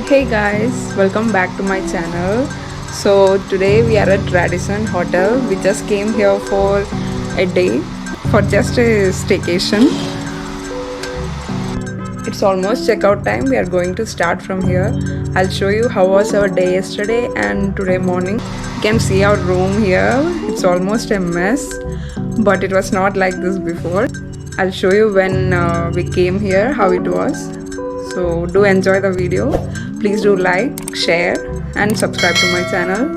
Hey guys, welcome back to my channel. So today we are at Radisson Hotel. We just came here for a day for just a staycation. It's almost checkout time. We are going to start from here. I'll show you how was our day yesterday and today morning. You can see our room here. It's almost a mess, but it was not like this before. I'll show you when we came here how it was. So do enjoy the video. Please do like, share and subscribe to my channel.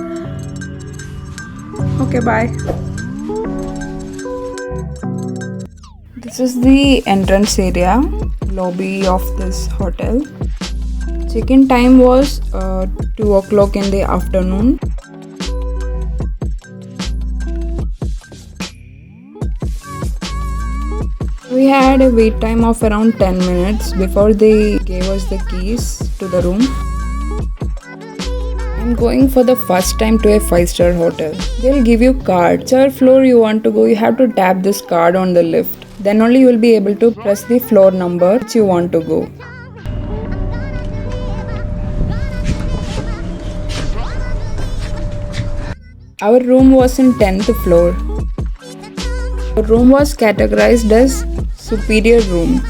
Okay, bye. This is the entrance area, lobby of this hotel. Check-in time was 2 o'clock in the afternoon. We had a wait time of around 10 minutes before they gave us the keys to the room. I'm going for the first time to a 5-star hotel. They'll give you card. Whichever floor you want to go, you have to tap this card on the lift. Then only you will be able to press the floor number which you want to go. Our room was in 10th floor. The room was categorized as superior room.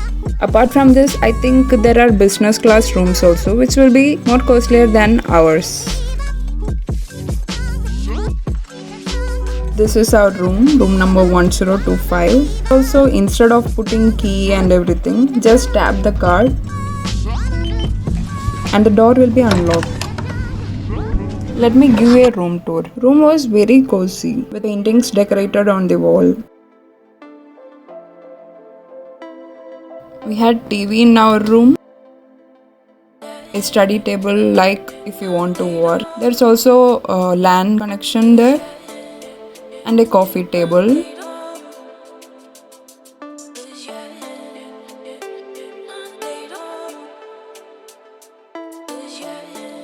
Apart from this, I think there are business class rooms also, which will be more costlier than ours. This is our room number 1025. Also, instead of putting key and everything, just tap the card and the door will be unlocked. Let me give you a room tour. Room was very cozy with paintings decorated on the wall. We had TV in our room, a study table like if you want to work. There's also a LAN connection there and a coffee table.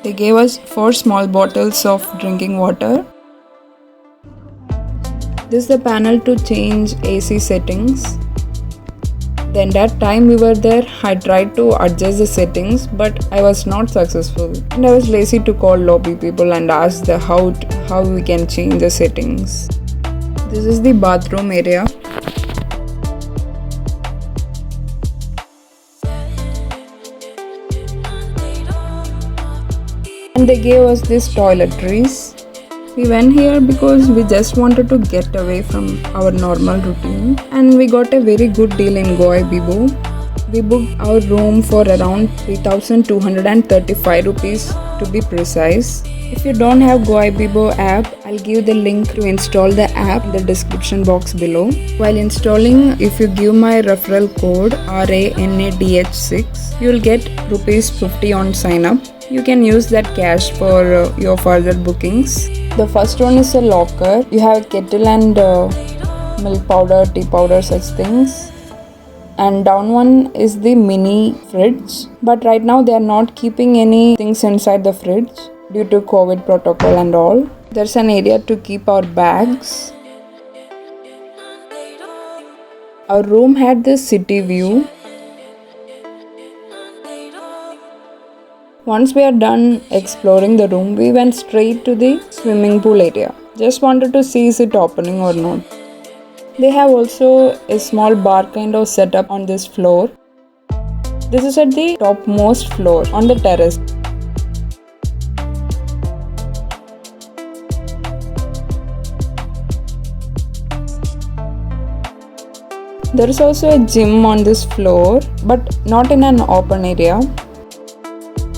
They gave us 4 small bottles of drinking water. This is the panel to change AC settings. Then that time we were there, I tried to adjust the settings, but I was not successful. And I was lazy to call lobby people and ask how we can change the settings. This is the bathroom area. And they gave us these toiletries. We went here because we just wanted to get away from our normal routine and we got a very good deal in Goa Bibo. We booked our room for around 3,235 rupees to be precise. If you don't have Goa Bibo app, I'll give the link to install the app in the description box below. While installing, if you give my referral code RANADH6, you'll get rupees 50 on sign up. You can use that cash for your further bookings. The first one is a locker. You have a kettle and milk powder, tea powder, such things. And down one is the mini fridge. But right now they are not keeping any things inside the fridge due to COVID protocol and all. There's an area to keep our bags. Our room had this city view. Once we are done exploring the room, we went straight to the swimming pool area. Just wanted to see is it opening or not. They have also a small bar kind of setup on this floor. This is at the topmost floor on the terrace. There is also a gym on this floor, but not in an open area.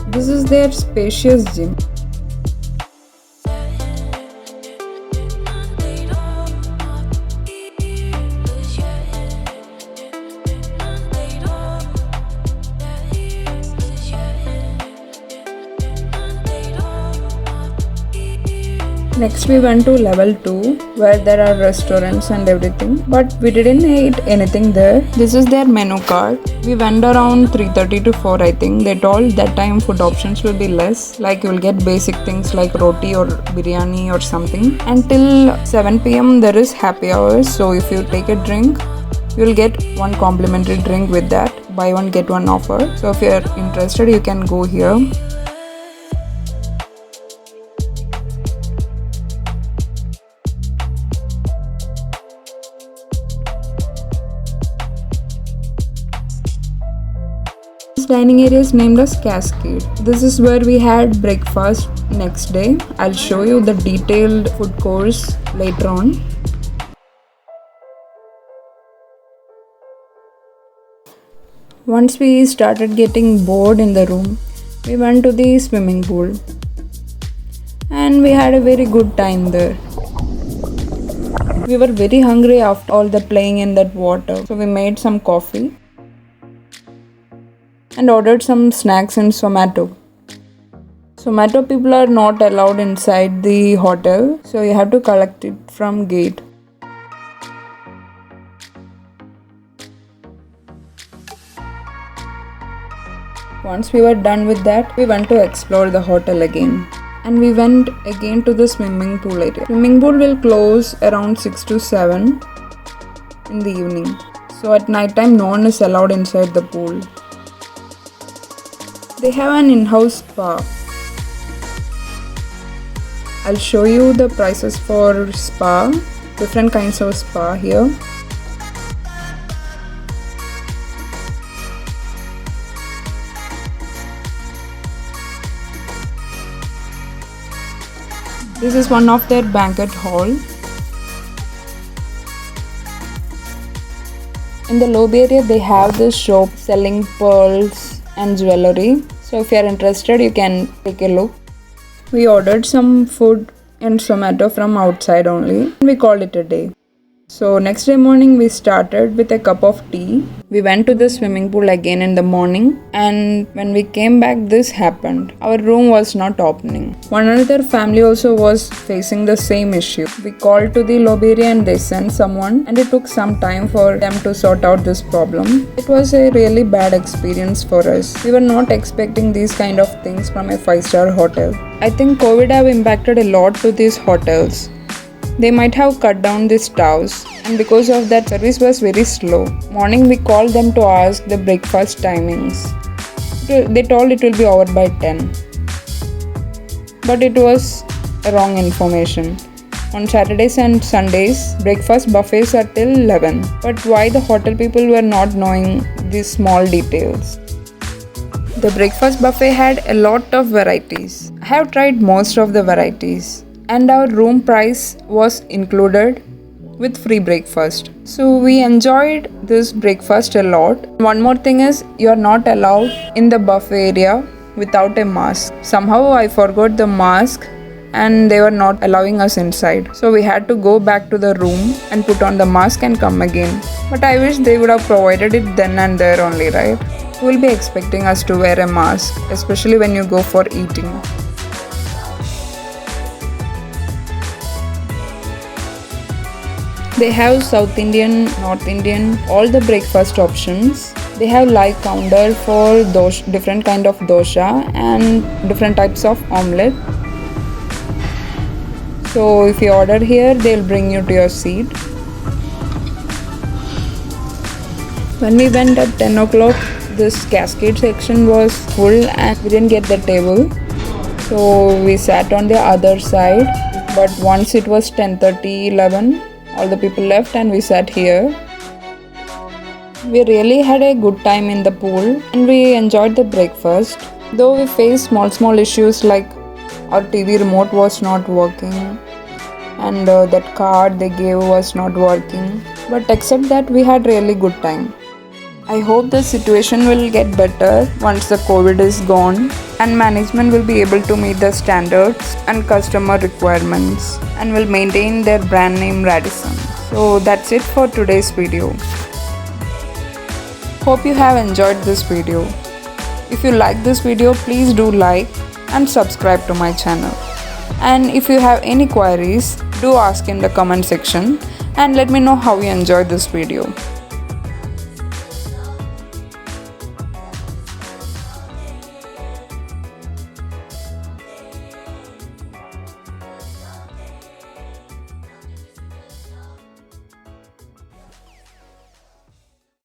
This is their spacious gym. Next we went to level 2 where there are restaurants and everything, but we didn't eat anything there. This is their menu card. We went around 3:30 to 4 I think. They told that time food options will be less, like you will get basic things like roti or biryani or something. Until 7 p.m. there is happy hours, so if you take a drink, you will get one complimentary drink with that. Buy one get one offer. So if you are interested, you can go here. dining area is named as Cascade. This is where we had breakfast next day. I'll show you the detailed food course later on. Once we started getting bored in the room, we went to the swimming pool and we had a very good time there. We were very hungry after all the playing in that water, so we made some coffee and ordered some snacks in Zomato. Zomato people are not allowed inside the hotel, so you have to collect it from gate. Once we were done with that, we went to explore the hotel again. And we went again to the swimming pool area. Swimming pool will close around 6 to 7 in the evening. So at night time, no one is allowed inside the pool. They have an in-house spa. I'll show you the prices for spa, different kinds of spa here. This is one of their banquet hall. In the lobby area, they have this shop selling pearls and jewelry. So if you are interested, you can take a look. We ordered some food in Zomato from outside only. We called it a day. So next day morning we started with a cup of tea. We went to the swimming pool again in the morning, and when we came back this happened. Our room was not opening. One another family also was facing the same issue. We called to the lobby area and they sent someone, and it took some time for them to sort out this problem. It was a really bad experience for us. We were not expecting these kind of things from a 5-star hotel. I think COVID have impacted a lot to these hotels. They might have cut down the staffs, and because of that service was very slow. Morning we called them to ask the breakfast timings. They told it will be over by 10. But it was wrong information. On Saturdays and Sundays, breakfast buffets are till 11. But why the hotel people were not knowing these small details? The breakfast buffet had a lot of varieties. I have tried most of the varieties. And our room price was included with free breakfast. So we enjoyed this breakfast a lot. One more thing is, you are not allowed in the buffet area without a mask. Somehow I forgot the mask and they were not allowing us inside. So we had to go back to the room and put on the mask and come again. But I wish they would have provided it then and there only, right? You will be expecting us to wear a mask, especially when you go for eating. They have South Indian, North Indian, all the breakfast options. They have live counter for different kind of dosha and different types of omelette. So if you order here, they'll bring you to your seat. When we went at 10 o'clock, this Cascade section was full and we didn't get the table. So we sat on the other side. But once it was 10:30, 11, all the people left and we sat here. We really had a good time in the pool and we enjoyed the breakfast. Though we faced small issues like our TV remote was not working and that card they gave was not working. But except that, we had really good time. I hope the situation will get better once the COVID is gone and management will be able to meet the standards and customer requirements and will maintain their brand name Radisson. So that's it for today's video. Hope you have enjoyed this video. If you like this video, please do like and subscribe to my channel. And if you have any queries, do ask in the comment section and let me know how you enjoyed this video.